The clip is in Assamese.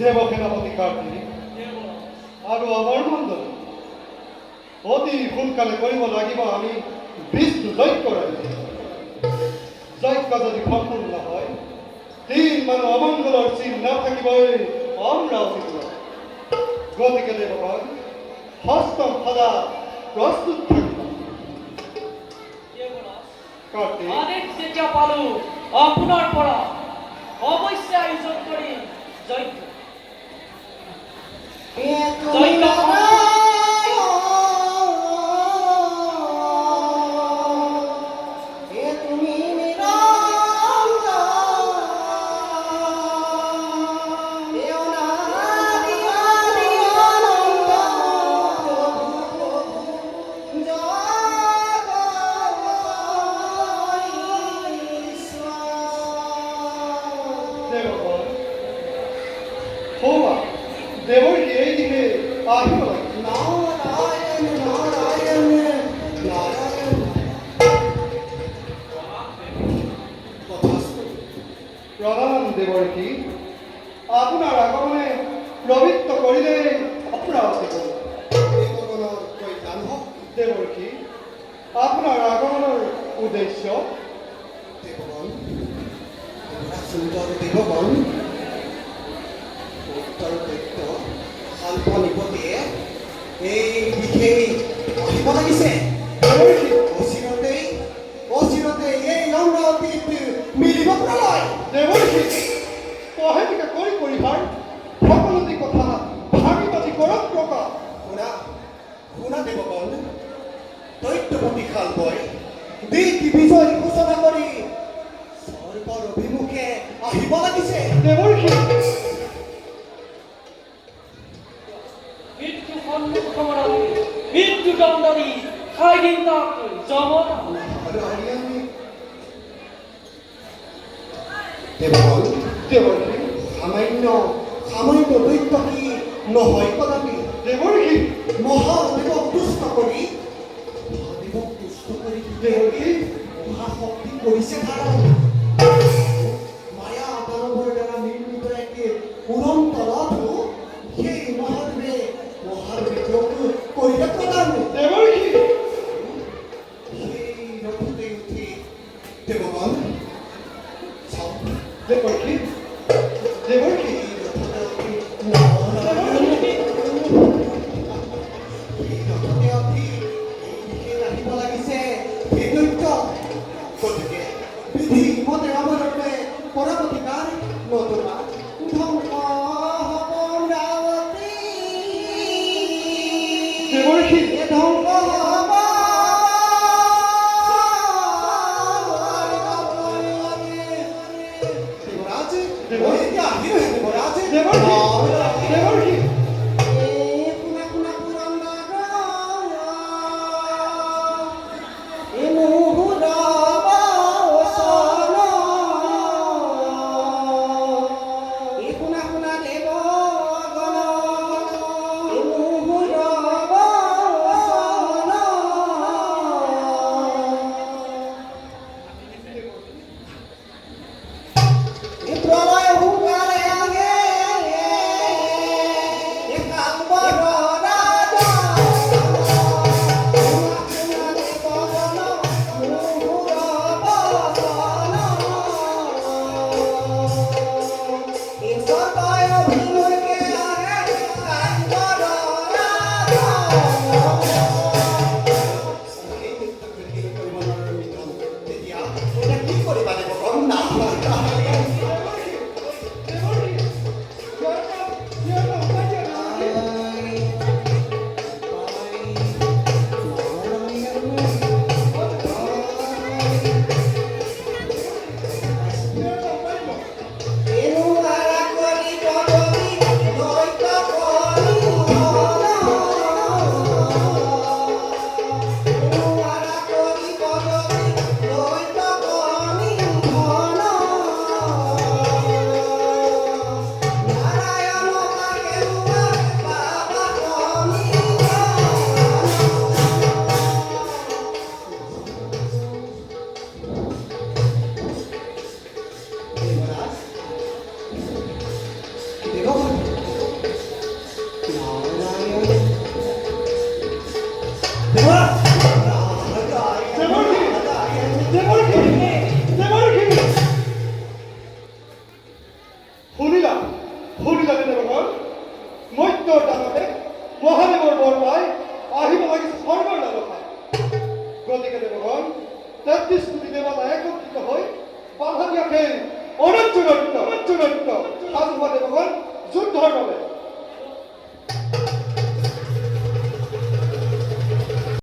দেব সেনাপতি কাৰ্তিক আৰু আমাৰ মণ্ডল অতি সোনকালে কৰিব লাগিব আমি বিষ্ণু যজ্ঞ যজ্ঞ যদি সম্পূৰ্ণ হয় তিন মানুহ অমংগলৰ চিন নাথাকিবই অমৰাৱতীত গতিকে দেৱগণ হস্তম সদা প্ৰস্তুত থাকিব আদেশ যেতিয়া পালো আপোনাৰ পৰা অৱশ্যে আয়োজন কৰি যজ্ঞ দেৱৰ এইদিকে আহিব লাগে প্ৰধান দেৱৰ্ষী আপোনাৰ আগমনে প্ৰবৃত্ত কৰিলে অপৰাধী দেৱৰ্ষী আপোনাৰ আগমনৰ উদ্দেশ্য দেৱগণ উত্তৰ দৈত্য শাল্পনিপতিয়ে এই বিশেষ আহিব লাগিছে অচিৰতে এই অমৰাৱতীত মিলিব প্ৰলয় দেৱৰ্ষী পহেটিকা কৰি ভাৰ সকলোটি কথা ভাবি পাতি কৰক প্ৰকাশ শুনা দেৱগণ দৈত্যপতি শাল্পই দিক বিজয় ঘোষণা কৰি স্বৰ্গৰ অভিমুখে আহিব লাগিছে দেৱৰ্ষী মৃত্যু দণ্ড দি খাই দিন তাক যমনা দেৱগণ সামান্য দৈত্য কি নহয় কদাপি দেৱৰ্ষী মহাদেৱক তুষ্ট কৰি দেৱৰ্ষী মহাশক্তি কৰিছে ধাৰণ মায়া দানৱৰ দ্বাৰা নিৰ্মিত এটি উৰন্ত ৰথো সেই মহাদেৱে কৰিলে প্ৰদান দেৱৰ্ষী সেই ৰথতে উঠি দেৱগণ দেৱৰ্ষী দেৱৰ্ষী আহিব লাগিছে সেই দৈত্য গতিকে বিধি মতে অৱলম্বে পৰৱৰ্তীকাৰ নতুবা ধ্বংস হ'ব অমৰাৱতী দেৱৰ্ষী ধ্বংস হ'ব দেৱৰাজ দেৱৰ্ষী তেত্ৰিশ কোটি দেবতা একত্ৰিত হয়ে বাধা দিয়াকে অনন্ত সাধুবাদে ভগবান যুদ্ধ হবে